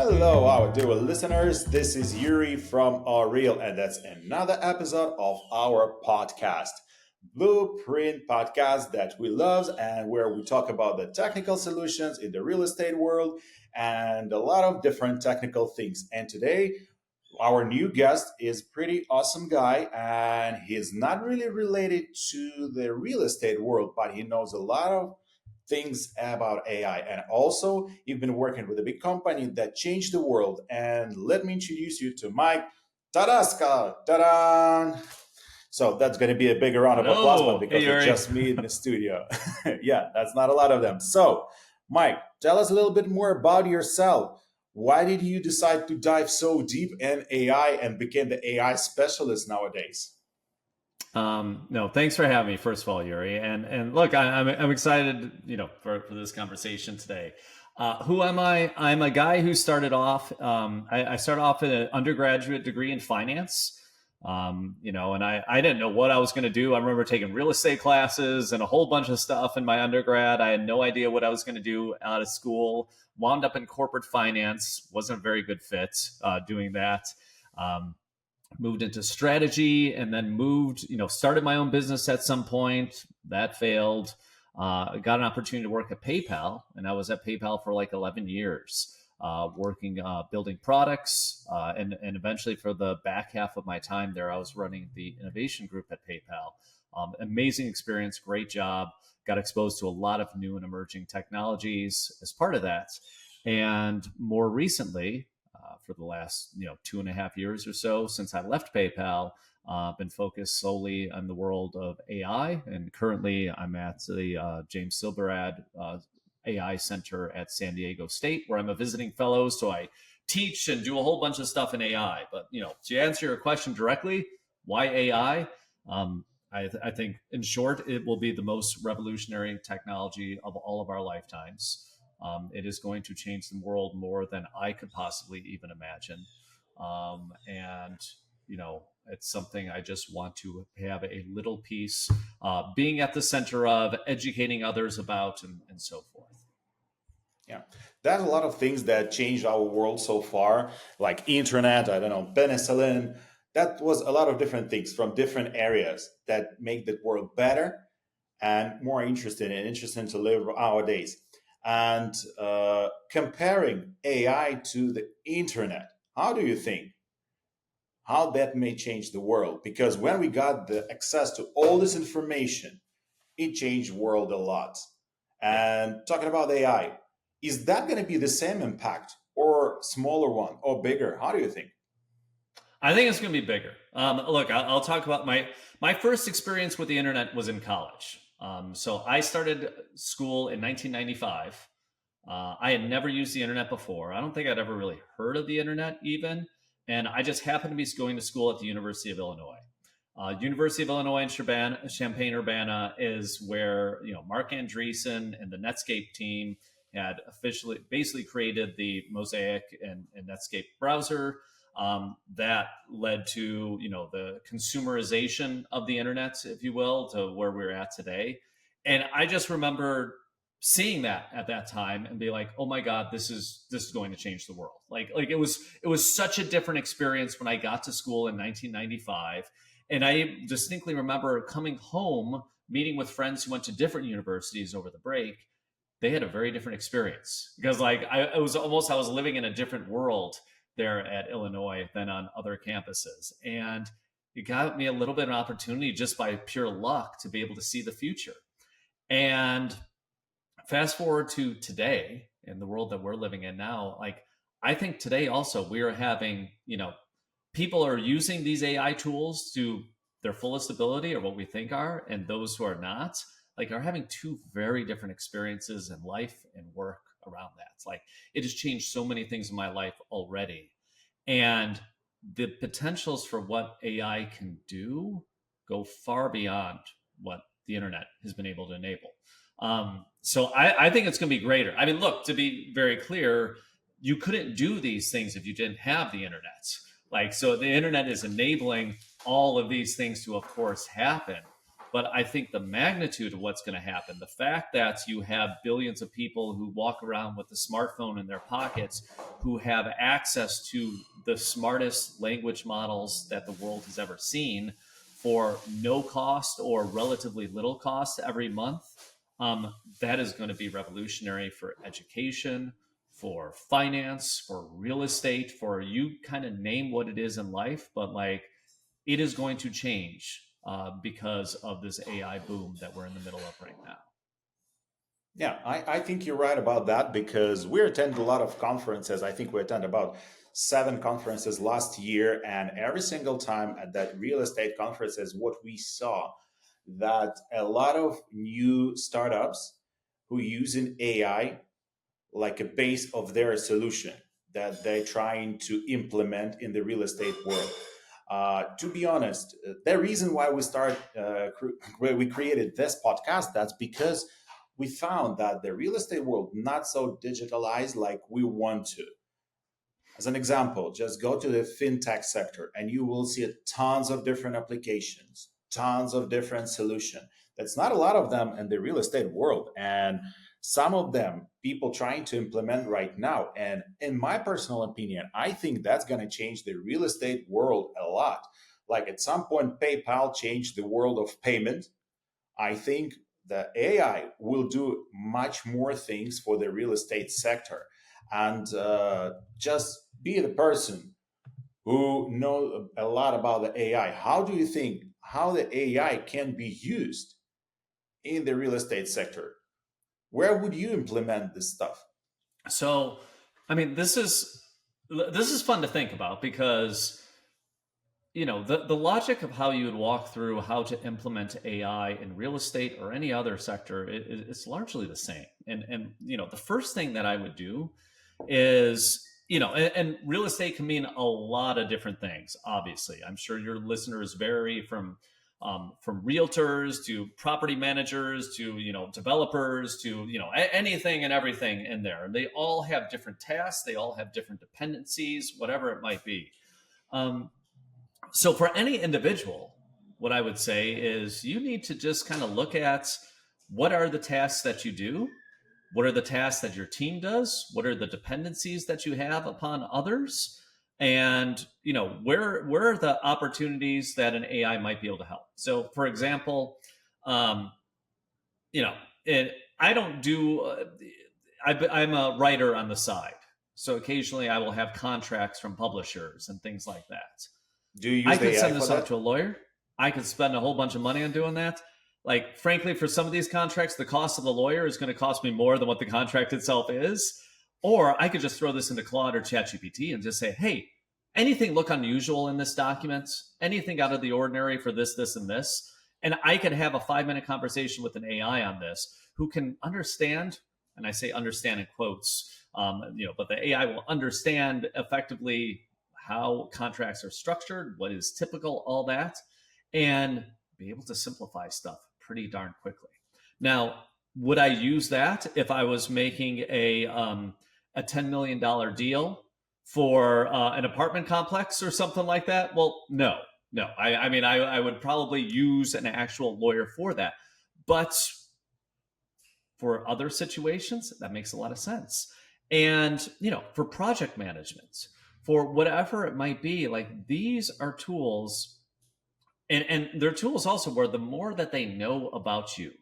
Hello, our dear listeners. This is Yurii from ORIL, and that's another episode of our podcast, Blueprint Podcast that we love, and where we talk about the technical solutions in the real estate world and a lot of different technical things. And today, our new guest is pretty awesome guy, and he's not really related to the real estate world, but he knows a lot of things about AI. And also, you've been working with a big company that changed the world. And let me introduce you to Mike Todasco. Ta-da! So that's going to be a big round of applause, but Hello. because Hey, it's Yuri. just me in the studio. Yeah, that's not a lot of them. So, Mike, tell us a little bit more about yourself. Why did you decide to dive so deep in AI and became the AI specialist nowadays? No, thanks for having me. First of all, Yuri, and look, I'm excited, for this conversation today. Who am I? I'm a guy who started off. I started off with an undergraduate degree in finance. And I didn't know what I was going to do. I remember taking real estate classes and a whole bunch of stuff in my undergrad. I had no idea what I was going to do out of school. Wound up in corporate finance. Wasn't a very good fit doing that. Um, Moved into strategy and then started my own business at some point. That failed. I got an opportunity to work at PayPal, and I was at PayPal for like 11 years, working, building products. And eventually, for the back half of my time there, I was running the innovation group at PayPal. Amazing experience, great job. Got exposed to a lot of new and emerging technologies as part of that. And more recently, for the last 2.5 years or so since I left PayPal. Been focused solely on the world of AI, and currently I'm at the James Silberad AI Center at San Diego State, where I'm a visiting fellow. So I teach and do a whole bunch of stuff in AI. But to answer your question directly, why AI? I think, in short, it will be the most revolutionary technology of all of our lifetimes. It is going to change the world more than I could possibly even imagine. And, it's something I just want to have a little piece, being at the center of, educating others about, and so forth. Yeah, there's a lot of things that changed our world so far, like internet, I don't know, penicillin. That was a lot of different things from different areas that make the world better and more interesting to live our days. And comparing AI to the internet, how do you think how that may change the world? Because when we got the access to all this information, it changed the world a lot. Yeah. And talking about AI, is that going to be the same impact or smaller one or bigger? How do you think? I think it's going to be bigger. Look, I'll talk about my first experience with the internet was in college. So I started school in 1995. I had never used the internet before. I don't think I'd ever really heard of the internet even. And I just happened to be going to school at the University of Illinois. University of Illinois in Champaign-Urbana is where Mark Andreessen and the Netscape team had officially basically created the Mosaic and Netscape browser. That led to the consumerization of the internet, if you will, to where we're at today. And I just remember seeing that at that time and be like, oh my God, this is going to change the world. Like it was such a different experience when I got to school in 1995. And I distinctly remember coming home, meeting with friends who went to different universities over the break. They had a very different experience because I was living in a different world there at Illinois than on other campuses. And it got me a little bit of an opportunity just by pure luck to be able to see the future. And fast forward to today in the world that we're living in now, like I think today also we are having, people are using these AI tools to their fullest ability or what we think are, and those who are not, like are having two very different experiences in life and work around that. It's like it has changed so many things in my life already. And the potentials for what AI can do go far beyond what the internet has been able to enable. So I think it's going to be greater. I mean, look, to be very clear, you couldn't do these things if you didn't have the internet. Like, so the internet is enabling all of these things to, of course, happen. But I think the magnitude of what's going to happen, the fact that you have billions of people who walk around with a smartphone in their pockets, who have access to the smartest language models that the world has ever seen for no cost or relatively little cost every month, that is going to be revolutionary for education, for finance, for real estate, for you kind of name what it is in life, but like it is going to change because of this AI boom that we're in the middle of right now. Yeah, I think you're right about that because we attend a lot of conferences. I think we attend about 7 conferences last year, and every single time at that real estate conferences, what we saw that a lot of new startups who using AI like a base of their solution that they're trying to implement in the real estate world. To be honest, the reason why we created this podcast, that's because we found that the real estate world not so digitalized like we want to. As an example, just go to the fintech sector and you will see tons of different applications, tons of different solutions. That's not a lot of them in the real estate world. And some of them people trying to implement right now. And in my personal opinion, I think that's going to change the real estate world a lot. Like at some point, PayPal changed the world of payment. I think the AI will do much more things for the real estate sector. And just be the person who know a lot about the AI. How do you think how the AI can be used in the real estate sector? Where would you implement this stuff? So, I mean, this is fun to think about because the logic of how you would walk through how to implement AI in real estate or any other sector is largely the same. And the first thing that I would do is and real estate can mean a lot of different things. Obviously, I'm sure your listeners vary from realtors to property managers to developers to anything and everything in there. They all have different tasks. They all have different dependencies, whatever it might be. So for any individual, what I would say is you need to just kind of look at what are the tasks that you do, what are the tasks that your team does, what are the dependencies that you have upon others, and where are the opportunities that an AI might be able to help. So for example, um, you know I don't do I'm a writer on the side, so occasionally I will have contracts from publishers and things like that. Do you I use could the AI send for this off that? to a lawyer. I could spend a whole bunch of money on doing that. Like, frankly, for some of these contracts, the cost of the lawyer is going to cost me more than what the contract itself is. Or I could just throw this into Claude or ChatGPT and just say, hey, anything look unusual in this document? Anything out of the ordinary for this, this, and this? And I could have a 5-minute conversation with an AI on this who can understand, and I say understand in quotes, but the AI will understand effectively how contracts are structured, what is typical, all that, and be able to simplify stuff pretty darn quickly. Now, would I use that if I was making a $10 million deal for an apartment complex or something like that? Well, no, no. I mean, I would probably use an actual lawyer for that. But for other situations, that makes a lot of sense. And, for project management, for whatever it might be, like these are tools, and they're tools also where the more that they know about you,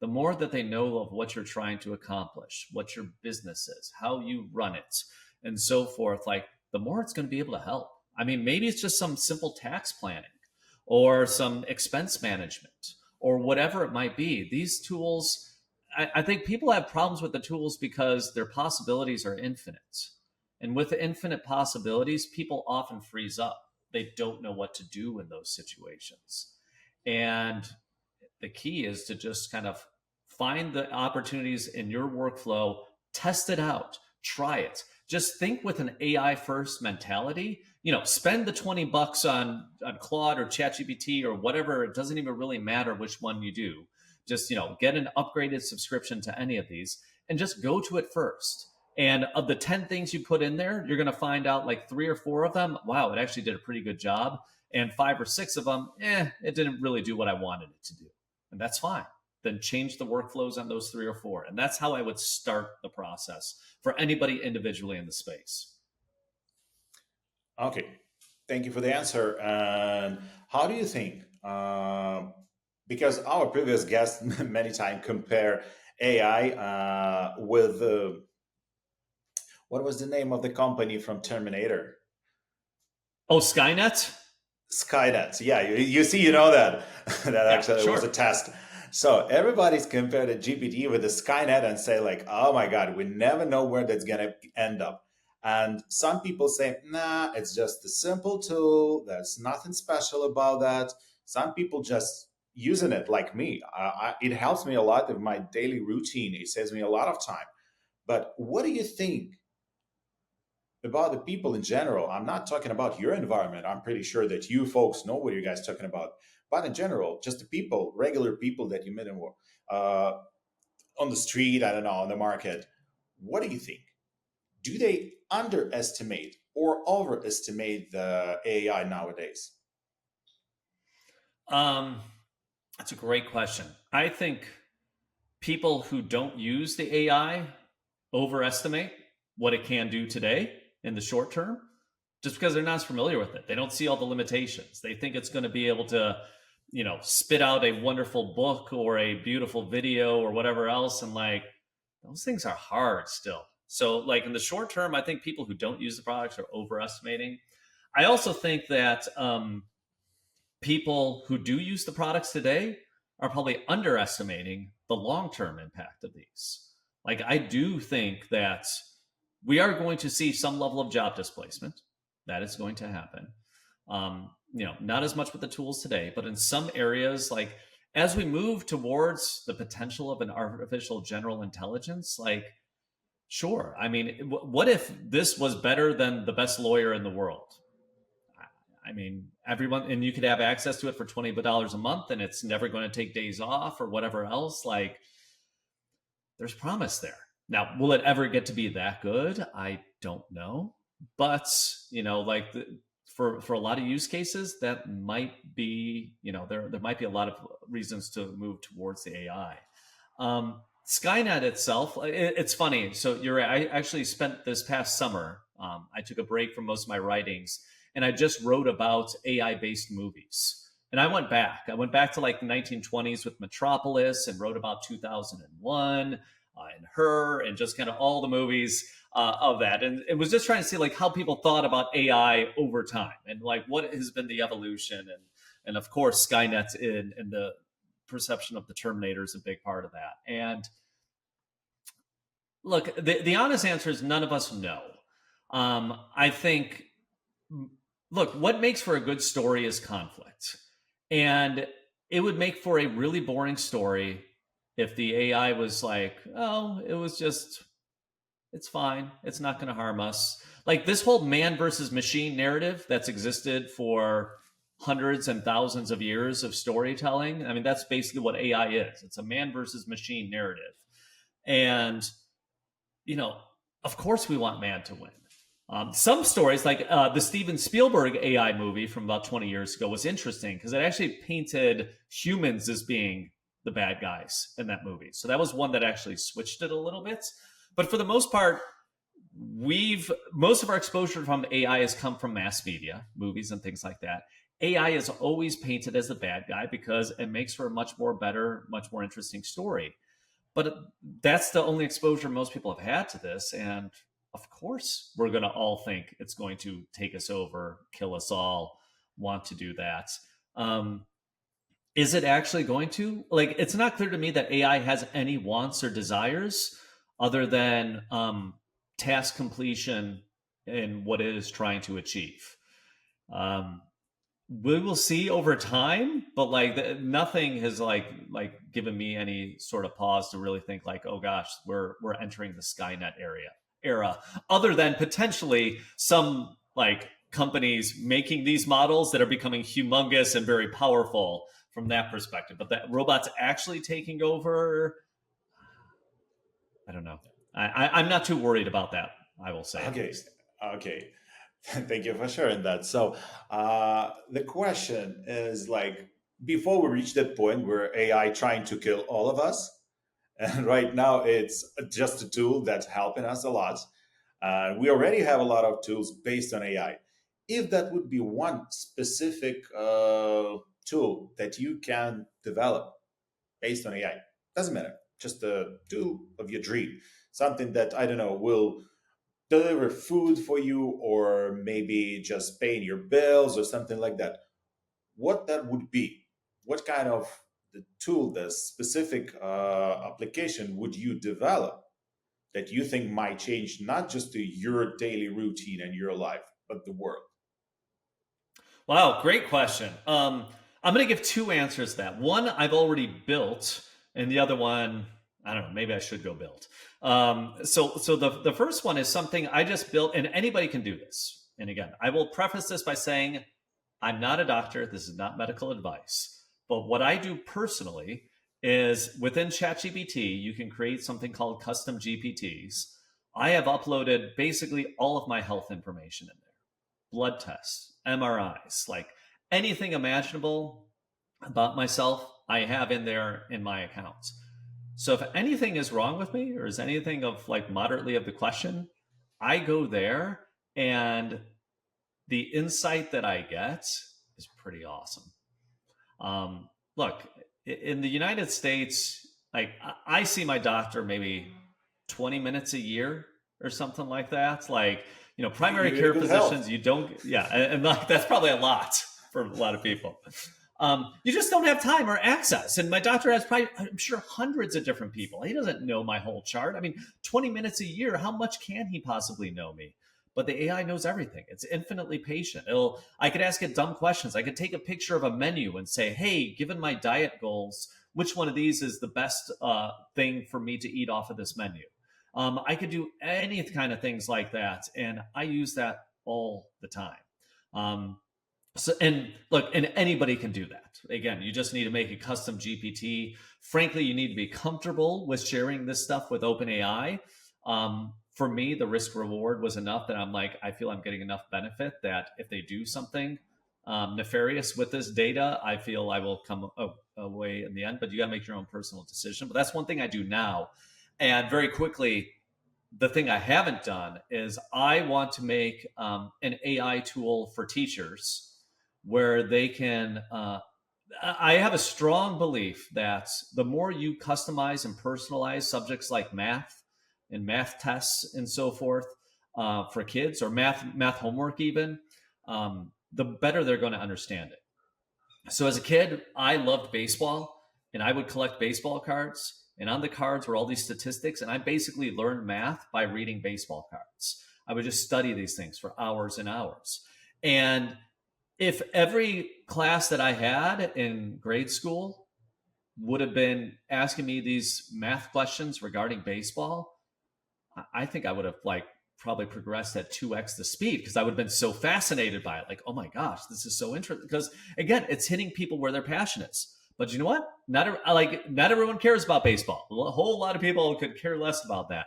the more that they know of what you're trying to accomplish, what your business is, how you run it, and so forth, like the more it's going to be able to help. I mean, maybe it's just some simple tax planning or some expense management or whatever it might be. These tools, I think people have problems with the tools because their possibilities are infinite. And with infinite possibilities, people often freeze up. They don't know what to do in those situations. And the key is to just kind of find the opportunities in your workflow, test it out, try it. Just think with an AI first mentality. Spend the $20 on Claude or ChatGPT or whatever. It doesn't even really matter which one you do. Just get an upgraded subscription to any of these and just go to it first. And of the 10 things you put in there, you're going to find out like 3 or 4 of them, wow, it actually did a pretty good job. And 5 or 6 of them, it didn't really do what I wanted it to do. and that's fine. Then change the workflows on those three or four. And that's how I would start the process for anybody individually in the space. Okay, thank you for the answer. And how do you think? Because our previous guests many times compare AI with what was the name of the company from Terminator? Oh, Skynet? Skynet. Yeah, you see, you know that that Yeah, actually was a sure. test. So everybody's compared the GPT with the Skynet and say like, oh my God, we never know where that's gonna end up. And some people say, nah, it's just a simple tool. There's nothing special about that. Some people just using it like me. It helps me a lot in my daily routine. It saves me a lot of time. But what do you think about the people in general? I'm not talking about your environment. I'm pretty sure that you folks know what you guys talking about. But in general, just the people, regular people that you meet uh, on the street, I don't know, on the market. What do you think? Do they underestimate or overestimate the AI nowadays? Um, that's a great question. I think people who don't use the AI overestimate what it can do today in the short term just because they're not as familiar with it. They don't see all the limitations. They think it's going to be able to, spit out a wonderful book or a beautiful video or whatever else. And like, those things are hard still. So, like, in the short term, I think people who don't use the products are overestimating. I also think that people who do use the products today are probably underestimating the long term impact of these. Like, I do think that we are going to see some level of job displacement. That is going to happen. Not as much with the tools today, but in some areas, like as we move towards the potential of an artificial general intelligence, like, sure. I mean, what if this was better than the best lawyer in the world? I mean, everyone, and you could have access to it for $20 a month, and it's never going to take days off or whatever else. Like, there's promise there. Now, will it ever get to be that good? I don't know, but like for a lot of use cases, that might be there might be a lot of reasons to move towards the AI. Skynet itself, it's funny. So you're right. I actually spent this past summer. I took a break from most of my writings, and I just wrote about AI based movies. And I went back. I went back to like the 1920s with Metropolis and wrote about 2001 and Her and just kind of all the movies of that. And it was just trying to see like how people thought about AI over time and like what has been the evolution. And of course, Skynet in the perception of the Terminator is a big part of that. And look, the honest answer is none of us know. I think, look, what makes for a good story is conflict. And it would make for a really boring story if the AI was like, oh, it's fine. It's not going to harm us. Like this whole man versus machine narrative that's existed for hundreds and thousands of years of storytelling. I mean, that's basically what AI is. It's a man versus machine narrative. And, you know, of course we want man to win. Some stories, like the Steven Spielberg AI movie from about 20 years ago, was interesting because it actually painted humans as being the bad guys in that movie. So that was one that actually switched it a little bit. But for the most part, most of our exposure from AI has come from mass media, movies, and things like that. AI is always painted as the bad guy because it makes for a much more better, much more interesting story. But that's the only exposure most people have had to this. And of course, we're going to all think it's going to take us over, kill us all, want to do that. Is it actually going to? Like, it's not clear to me that AI has any wants or desires other than task completion in what it is trying to achieve. Um, we will see over time, but like nothing has like given me any sort of pause to really think like, oh gosh, we're entering the Skynet era, other than potentially some like companies making these models that are becoming humongous and very powerful from that perspective. But that robots actually taking over, I don't know. I'm not too worried about that. I will say at Okay, least. okay. Thank you for sharing that. So the question is like, before we reach that point where AI trying to kill all of us, and right now it's just a tool that's helping us a lot. We already have a lot of tools based on AI. If that would be one specific tool that you can develop based on AI, doesn't matter, just a tool of your dream, something that I don't know will deliver food for you, or maybe just paying your bills or something like that, what that would be, what kind of the tool, the specific application would you develop that you think might change not just to your daily routine and your life, but the world? Wow, great question. I'm going to give two answers to that. One I've already built, and the other one, I don't know, maybe I should go build. So the first one is something I just built, and anybody can do this. And again, I will preface this by saying I'm not a doctor. This is not medical advice. But what I do personally is within ChatGPT, you can create something called custom GPTs. I have uploaded basically all of my health information in there, blood tests, MRIs, like anything imaginable about myself, I have in there in my accounts. So if anything is wrong with me or is anything of like moderately of the question, I go there and the insight that I get is pretty awesome. Look, in the United States, like I see my doctor maybe 20 minutes a year or something like that. Like, primary You're in care good health. physicians, you don't, yeah, and like that's probably a lot for a lot of people. You just don't have time or access. And my doctor has probably, I'm sure, hundreds of different people. He doesn't know my whole chart. I mean, 20 minutes a year, how much can he possibly know me? But the AI knows everything. It's infinitely patient. I could ask it dumb questions. I could take a picture of a menu and say, hey, given my diet goals, which one of these is the best thing for me to eat off of this menu? I could do any kind of things like that. And I use that all the time. And look, and anybody can do that. Again, you just need to make a custom GPT. Frankly, you need to be comfortable with sharing this stuff with OpenAI. For me, the risk reward was enough that I'm like, I feel I'm getting enough benefit that if they do something nefarious with this data, I feel I will come away in the end. But you got to make your own personal decision. But that's one thing I do now. And very quickly, the thing I haven't done is I want to make an AI tool for teachers where they can. I have a strong belief that the more you customize and personalize subjects like math and math tests and so forth for kids, or math homework even, the better they're going to understand it. So as a kid, I loved baseball, and I would collect baseball cards. And on the cards were all these statistics, and I basically learned math by reading baseball cards. I would just study these things for hours and hours. And if every class that I had in grade school would have been asking me these math questions regarding baseball, I think I would have like probably progressed at 2x the speed, because I would have been so fascinated by it. Like, oh my gosh, this is so interesting. Because again, it's hitting people where their passion is. But you know what? Not everyone cares about baseball. A whole lot of people could care less about that.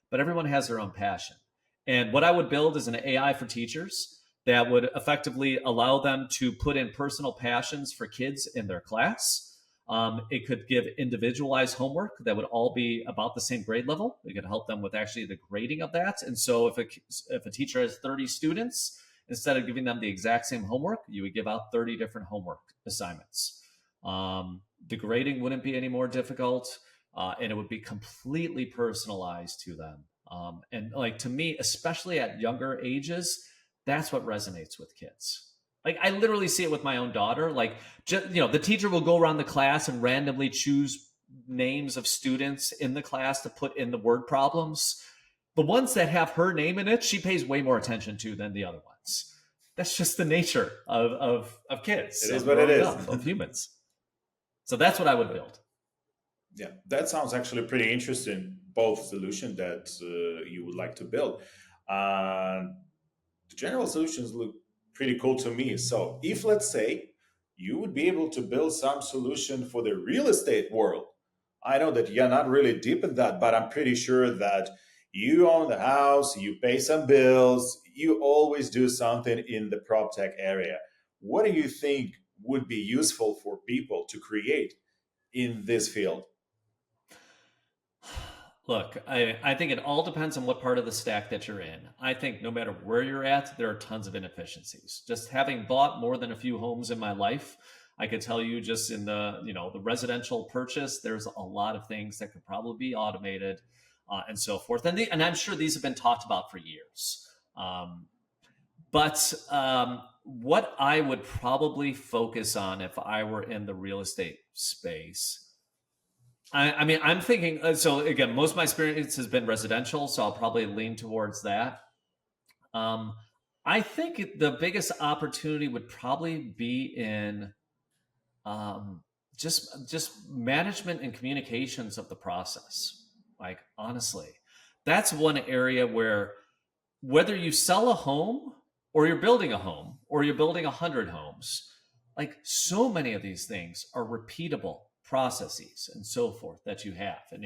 But everyone has their own passion. And what I would build is an AI for teachers that would effectively allow them to put in personal passions for kids in their class. It could give individualized homework that would all be about the same grade level. It could help them with actually the grading of that. And so if a teacher has 30 students, instead of giving them the exact same homework, you would give out 30 different homework assignments. The grading wouldn't be any more difficult, and it would be completely personalized to them. And like, to me, especially at younger ages, that's what resonates with kids. Like, I literally see it with my own daughter. Like, the teacher will go around the class and randomly choose names of students in the class to put in the word problems. The ones that have her name in it, she pays way more attention to than the other ones. That's just the nature of kids, It is of what it growing is. up, of humans. So that's what I would build. Yeah, that sounds actually pretty interesting. Both solution that you would like to build. Uh, the general solutions look pretty cool to me. So, if let's say you would be able to build some solution for the real estate world, I know that you're not really deep in that, but I'm pretty sure that you own the house, you pay some bills, you always do something in the prop tech area. What do you think would be useful for people to create in this field? Look, I think it all depends on what part of the stack that you're in. I think no matter where you're at, there are tons of inefficiencies. Just having bought more than a few homes in my life, I could tell you just in the residential purchase, there's a lot of things that could probably be automated and so forth. And I'm sure these have been talked about for years. But what I would probably focus on if I were in the real estate space, I mean, I'm thinking. So again, most of my experience has been residential, so I'll probably lean towards that. Um, I think the biggest opportunity would probably be in um, just management and communications of the process. Like honestly, that's one area where whether you sell a home or you're building a home or you're building 100 homes, like so many of these things are repeatable processes and so forth that you have. And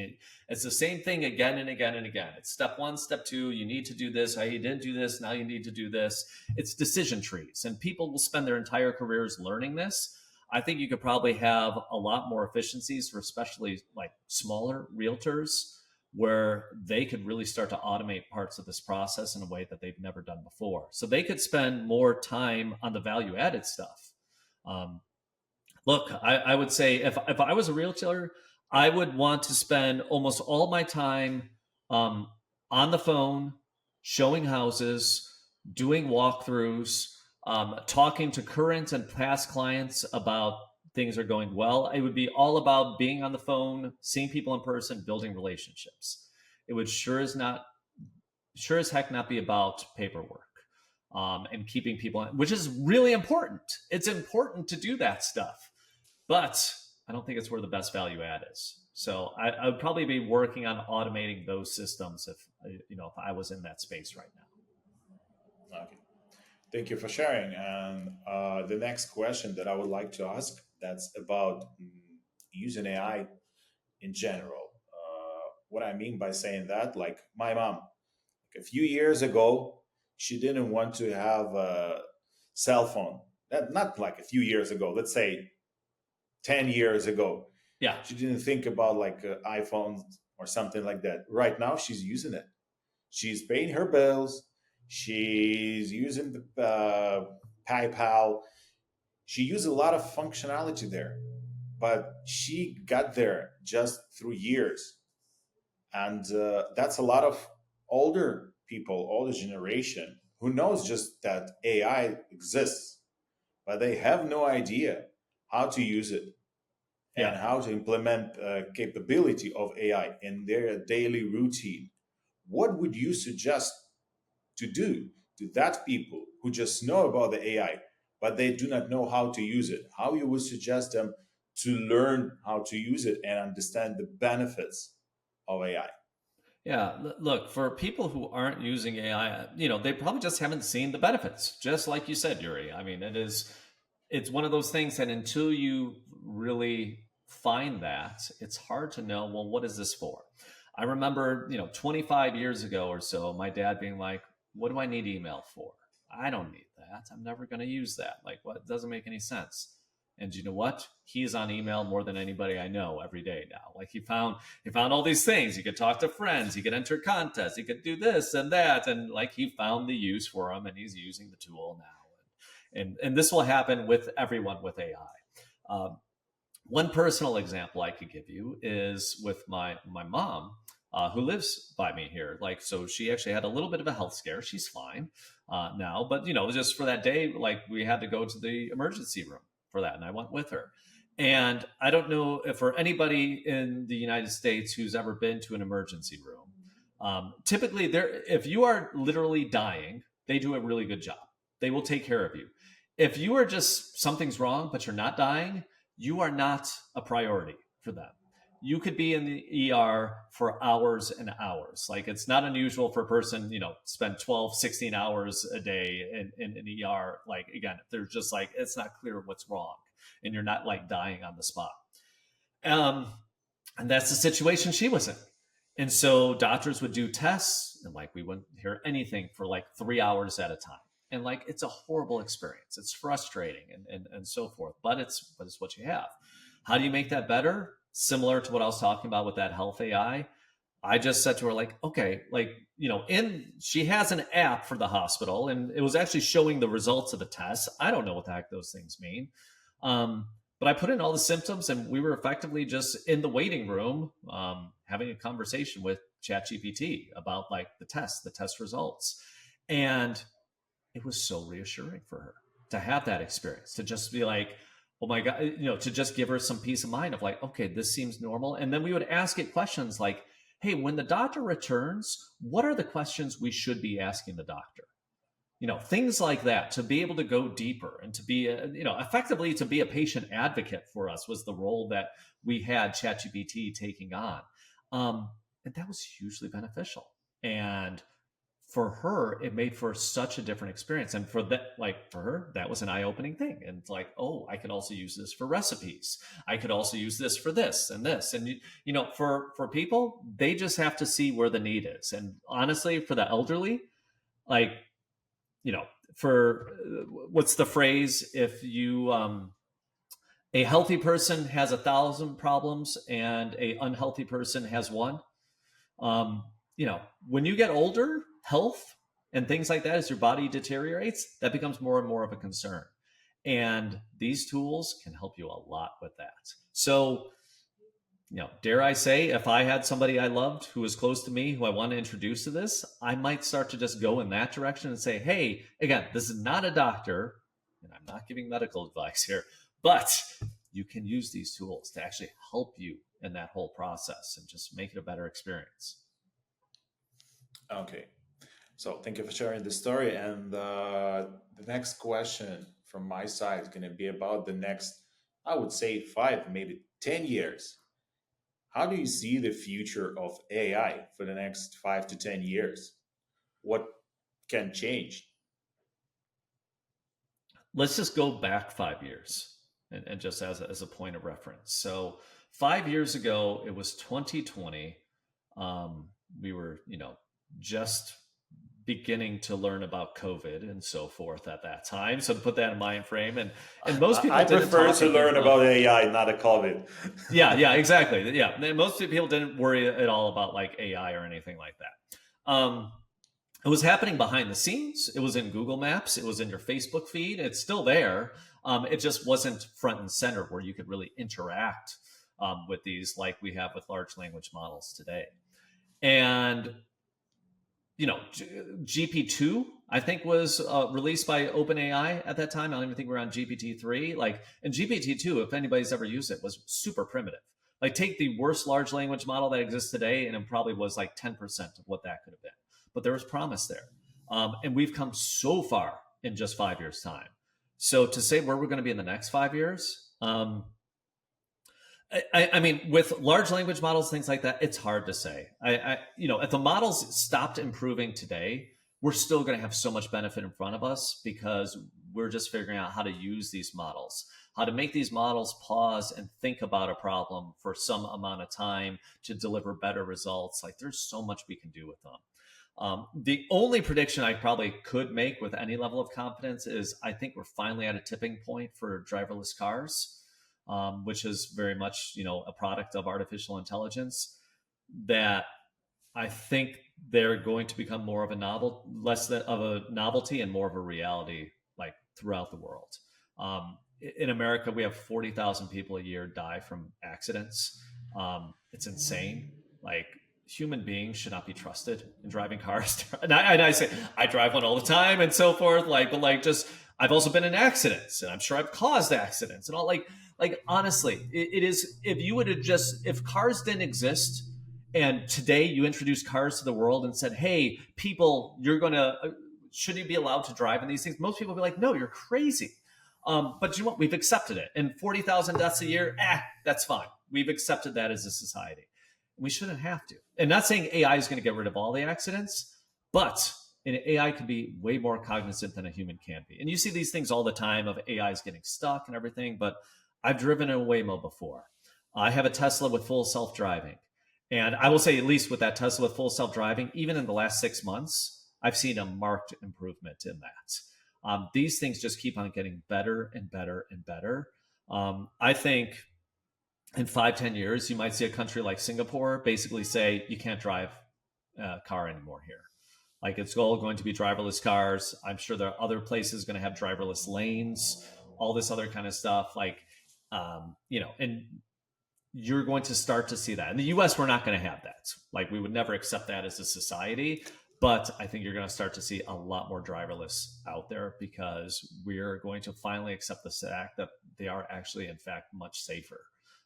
it's the same thing again and again and again. It's step one, step two, you need to do this. You didn't do this. Now you need to do this. It's decision trees. And people will spend their entire careers learning this. I think you could probably have a lot more efficiencies for especially like smaller realtors where they could really start to automate parts of this process in a way that they've never done before. So they could spend more time on the value added stuff. Um, Look, I would say if I was a realtor, I would want to spend almost all my time um, on the phone, showing houses, doing walkthroughs, talking to current and past clients about things are going well. It would be all about being on the phone, seeing people in person, building relationships. It would sure as heck not be about paperwork and keeping people, which is really important. It's important to do that stuff, but I don't think it's where the best value add is. So I would probably be working on automating those systems if I was in that space right now. Okay. Thank you for sharing. And the next question that I would like to ask, that's about using AI in general. What I mean by saying that, like my mom, a few years ago, she didn't want to have a cell phone. Not like a few years ago, let's say 10 years ago. Yeah, She didn't think about like iPhones or something like that. Right now, she's using it. She's paying her bills. She's using the PayPal. She used a lot of functionality there, but she got there just through years. And that's a lot of older people, older generation who knows just that AI exists, but they have no idea how to use it and yeah. how to implement capability of AI in their daily routine. What would you suggest to do to that people who just know about the AI, but they do not know how to use it? How you would suggest them to learn how to use it and understand the benefits of AI? Yeah, look, for people who aren't using AI, they probably just haven't seen the benefits. Just like you said, Yuri. I mean, it's one of those things that until you really find that, it's hard to know, well, what is this for? I remember, 25 years ago or so, my dad being like, what do I need email for? I don't need that. I'm never going to use that. Like, what? It doesn't make any sense. And you know what? He's on email more than anybody I know every day now. Like he found all these things. He could talk to friends. He could enter contests. He could do this and that. And like he found the use for him, and he's using the tool now. And this will happen with everyone with AI. One personal example I could give you is with my mom, who lives by me here. Like, so she actually had a little bit of a health scare. She's fine now, but just for that day, like we had to go to the emergency room for that, and I went with her. And I don't know if for anybody in the United States who's ever been to an emergency room, typically there, if you are literally dying, they do a really good job. They will take care of you. If you are just something's wrong, but you're not dying, you are not a priority for them. You could be in the ER for hours and hours. Like it's not unusual for a person, spend 12, 16 hours a day in an ER. Like again, if they're just like, it's not clear what's wrong and you're not like dying on the spot. Um, and that's the situation she was in. And so doctors would do tests and like we wouldn't hear anything for like 3 hours at a time. And like, it's a horrible experience. It's frustrating and so forth, but it's what you have. How do you make that better? Similar to what I was talking about with that health I just said to her, like, okay, like, she has an app for the hospital, and it was actually showing the results of the tests. I don't know what the heck those things mean. But I put in all the symptoms, and we were effectively just in the waiting room, having a conversation with ChatGPT about like the test results. And it was so reassuring for her to have that experience, to just be like, oh my God, to just give her some peace of mind of like, okay, this seems normal. And then we would ask it questions like, hey, when the doctor returns, what are the questions we should be asking the doctor? Things like that, to be able to go deeper and to be, effectively to be a patient advocate for us was the role that we had ChatGPT taking on. And that was hugely beneficial. And for her, it made for such a different experience. And for her, that was an eye-opening thing. And it's like, oh, I could also use this for recipes. I could also use this for this and this. And, for people, they just have to see where the need is. And honestly, for the elderly, like, for what's the phrase? If you, a healthy person has 1,000 problems and a unhealthy person has one. When you get older, health and things like that, as your body deteriorates, that becomes more and more of a concern. And these tools can help you a lot with that. So, dare I say, if I had somebody I loved who was close to me, who I want to introduce to this, I might start to just go in that direction and say, hey, again, this is not a doctor, and I'm not giving medical advice here, but you can use these tools to actually help you in that whole process and just make it a better experience. Okay. So thank you for sharing the story. And the next question from my side is going to be about the next, I would say, 5, maybe 10 years. How do you see the future of AI for the next 5 to 10 years? What can change? Let's just go back 5 years and just as a point of reference. So 5 years ago, it was 2020. We were, just beginning to learn about COVID and so forth at that time. So to put that in mind frame, and most people I didn't prefer talk to learn about AI, not a COVID. yeah, exactly. Yeah, most people didn't worry at all about like AI or anything like that. It was happening behind the scenes. It was in Google Maps. It was in your Facebook feed. It's still there. It just wasn't front and center where you could really interact with these like we have with large language models today. And GP2, I think, was released by OpenAI at that time. I don't even think we're on GPT-3. And GPT-2, if anybody's ever used it, was super primitive. Like, take the worst large language model that exists today, and it probably was like 10% of what that could have been. But there was promise there. And we've come so far in just 5 years' time. So to say where we're going to be in the next 5 years, I mean, with large language models, things like that, it's hard to say. If the models stopped improving today, we're still going to have so much benefit in front of us because we're just figuring out how to use these models, how to make these models pause and think about a problem for some amount of time to deliver better results. Like, there's so much we can do with them. The only prediction I probably could make with any level of confidence is I think we're finally at a tipping point for driverless cars. Which is very much, a product of artificial intelligence, that I think they're going to become more of a less of a novelty and more of a reality, like throughout the world. In America, we have 40,000 people a year die from accidents. It's insane. Like, human beings should not be trusted in driving cars. And I say, I drive one all the time and so forth. I've also been in accidents, and I'm sure I've caused accidents and all. Honestly, it is, if cars didn't exist and today you introduce cars to the world and said, hey, people, should you be allowed to drive in these things? Most people would be like, no, you're crazy. But you know what? We've accepted it. And 40,000 deaths a year, that's fine. We've accepted that as a society. We shouldn't have to. And not saying AI is going to get rid of all the accidents, but an AI can be way more cognizant than a human can be. And you see these things all the time of AIs getting stuck and everything, but I've driven a Waymo before. I have a Tesla with full self-driving. And I will say, at least with that Tesla with full self-driving, even in the last 6 months, I've seen a marked improvement in that. These things just keep on getting better and better and better. I think in 5, 10 years, you might see a country like Singapore basically say you can't drive a car anymore here. Like it's all going to be driverless cars. I'm sure there are other places going to have driverless lanes, all this other kind of stuff. And you're going to start to see that. In the US, we're not going to have that. Like we would never accept that as a society. But I think you're going to start to see a lot more driverless out there because we're going to finally accept the fact that they are actually, in fact, much safer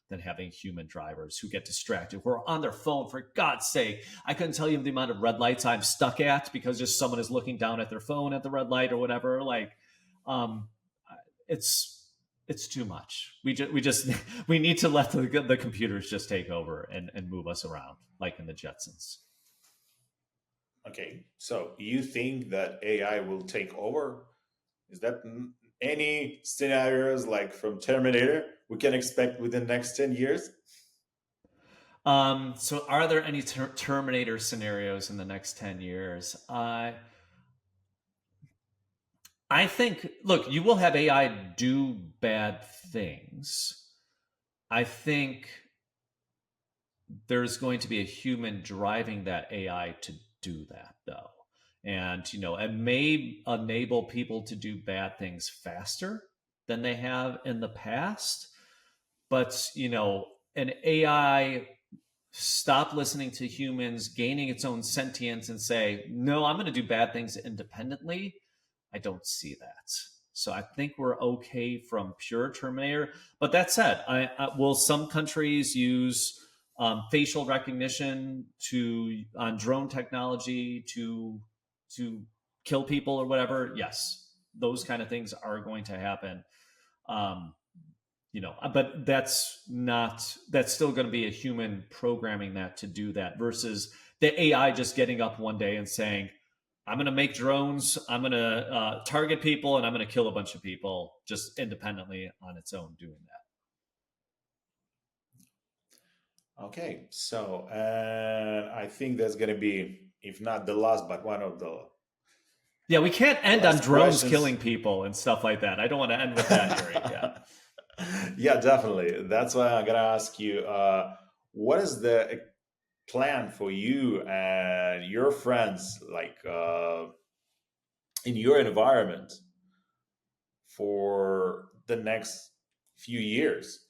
than having human drivers who get distracted, who are on their phone. For God's sake, I couldn't tell you the amount of red lights I'm stuck at because just someone is looking down at their phone at the red light or whatever. Um, it's it's too much. We just we need to let the computers just take over and move us around like in the Jetsons. Okay, so you think that AI will take over? Is that any scenarios like from Terminator we can expect within the next 10 years? So are there any Terminator scenarios in the next 10 years? I think, look, you will have AI do bad things. I think there's going to be a human driving that AI to do that, though. And, it may enable people to do bad things faster than they have in the past. But, an AI stop listening to humans, gaining its own sentience, and say, no, I'm going to do bad things independently. I don't see that. So I think we're okay from pure Terminator. But that said, will some countries use facial recognition on drone technology to kill people or whatever? Yes, those kind of things are going to happen. Um, but that's still going to be a human programming that to do that versus the AI just getting up one day and saying, I'm going to make drones, I'm going to target people, and I'm going to kill a bunch of people just independently on its own doing that. Okay, so and I think that's going to be, if not the last, but one of the Yeah, we can't end on last drones questions. killing people and stuff like that. I don't want to end with that, Yuri. Yeah. Yeah, definitely. That's why I'm gonna ask you, what is the plan for you and your friends, like in your environment, for the next few years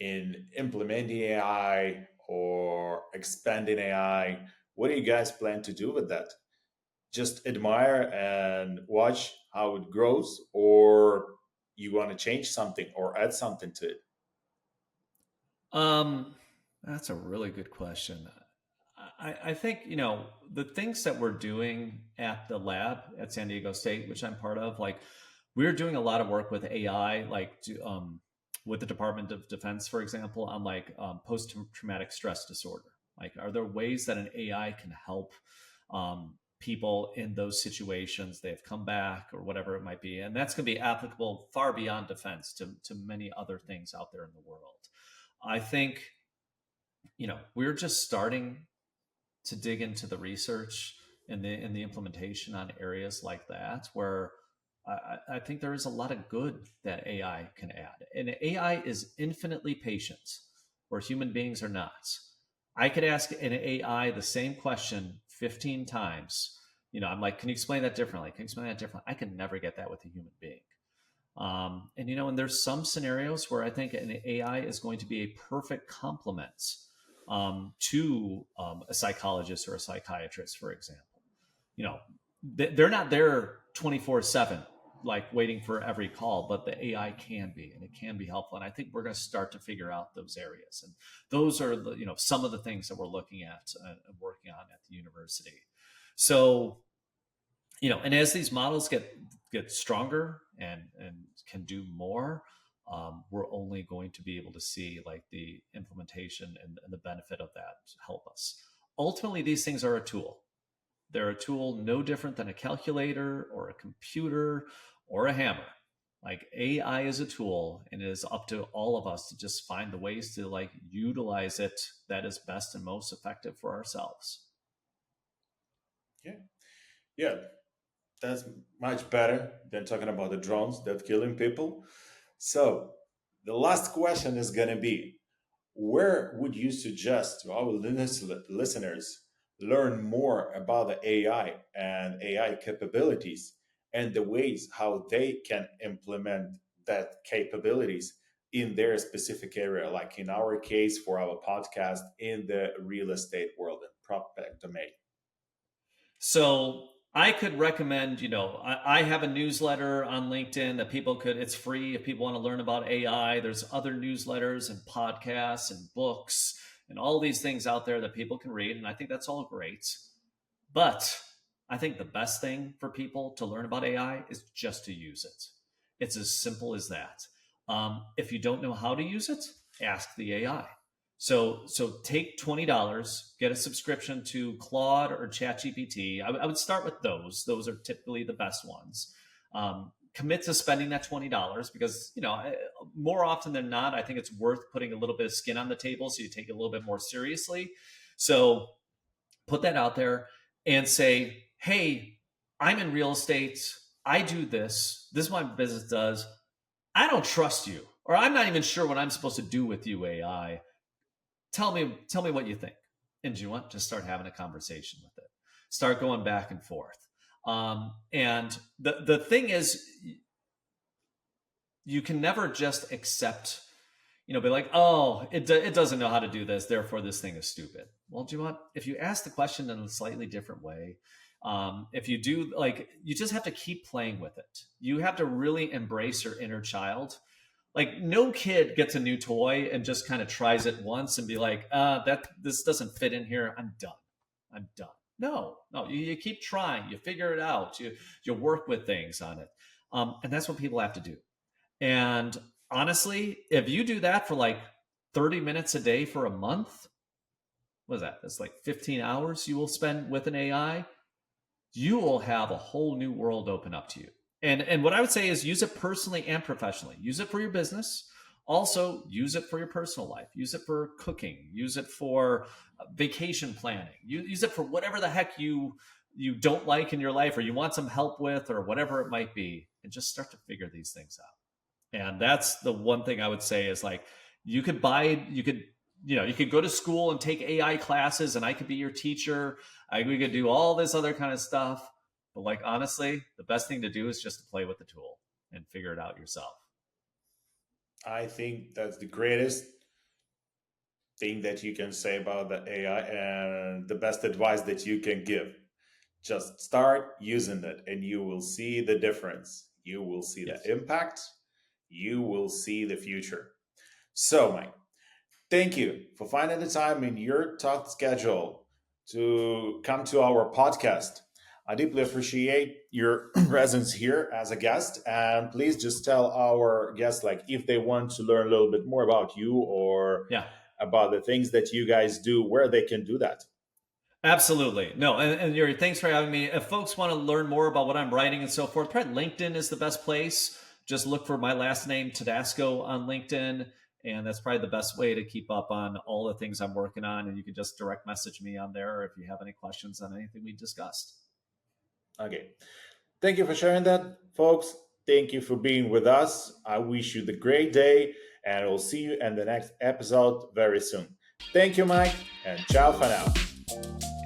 in implementing AI or expanding AI? What do you guys plan to do with that? Just admire and watch how it grows, or you want to change something or add something to it? Um, that's a really good question. I think, the things that we're doing at the lab at San Diego State, which I'm part of, like we're doing a lot of work with AI, with the Department of Defense, for example, on post-traumatic stress disorder. Like, are there ways that an AI can help people in those situations? They have come back or whatever it might be. And that's going to be applicable far beyond defense to many other things out there in the world. I think, we're just starting to dig into the research and the implementation on areas like that, where I think there is a lot of good that AI can add. And AI is infinitely patient, where human beings are not. I could ask an AI the same question 15 times. I'm like, can you explain that differently? Can you explain that differently? I can never get that with a human being. And there's some scenarios where I think an AI is going to be a perfect complement to a psychologist or a psychiatrist, for example. You know, they're not there 24/7, like waiting for every call, but the AI can be, and it can be helpful. And I think we're going to start to figure out those areas. And those are some of the things that we're looking at and working on at the university. So, and as these models get stronger and can do more, we're only going to be able to see like the implementation and the benefit of that help us. Ultimately, these things are a tool. They're a tool no different than a calculator or a computer or a hammer. Like AI is a tool, and it is up to all of us to just find the ways to like utilize it that is best and most effective for ourselves. Yeah, yeah. That's much better than talking about the drones that killing people. So the last question is going to be, where would you suggest to our listeners learn more about the AI and AI capabilities and the ways how they can implement that capabilities in their specific area, like in our case for our podcast in the real estate world and prop tech domain? So I could recommend, I have a newsletter on LinkedIn that people could, it's free if people want to learn about AI. There's other newsletters and podcasts and books and all these things out there that people can read. And I think that's all great. But I think the best thing for people to learn about AI is just to use it. It's as simple as that. If you don't know how to use it, ask the AI. So take $20, get a subscription to Claude or ChatGPT. I would start with those. Those are typically the best ones. Commit to spending that $20 because more often than not, I think it's worth putting a little bit of skin on the table so you take it a little bit more seriously. So put that out there and say, hey, I'm in real estate. I do this. This is what my business does. I don't trust you, or I'm not even sure what I'm supposed to do with you, AI. Tell me what you think. And do you want to start having a conversation with it? Start going back and forth. And the thing is, you can never just accept, be like, oh, it doesn't know how to do this, therefore this thing is stupid. Well, do you want, if you ask the question in a slightly different way, if you do, like, you just have to keep playing with it. You have to really embrace your inner child. Like, no kid gets a new toy and just kind of tries it once and be like, this doesn't fit in here. I'm done. No, you keep trying. You figure it out. You work with things on it, and that's what people have to do. And honestly, if you do that for like 30 minutes a day for a month, what is that? That's like 15 hours you will spend with an AI. You will have a whole new world open up to you. And what I would say is use it personally and professionally. Use it for your business. Also, use it for your personal life. Use it for cooking. Use it for vacation planning. Use it for whatever the heck you don't like in your life or you want some help with or whatever it might be. And just start to figure these things out. And that's the one thing I would say is like, you could go to school and take AI classes and I could be your teacher. We could do all this other kind of stuff. But like, honestly, the best thing to do is just to play with the tool and figure it out yourself. I think that's the greatest thing that you can say about the AI and the best advice that you can give. Just start using it and you will see the difference. You will see the Yes. impact. You will see the future. So, Mike, thank you for finding the time in your tough schedule to come to our podcast. I deeply appreciate your presence here as a guest. And please just tell our guests, like, if they want to learn a little bit more about you or Yeah. about the things that you guys do, where they can do that. Absolutely. No, and Yuri, thanks for having me. If folks want to learn more about what I'm writing and so forth, probably LinkedIn is the best place. Just look for my last name, Todasco, on LinkedIn. And that's probably the best way to keep up on all the things I'm working on. And you can just direct message me on there if you have any questions on anything we discussed. Okay. Thank you for sharing that, folks. Thank you for being with us. I wish you the great day, and we'll see you in the next episode very soon. Thank you, Mike, and ciao for now.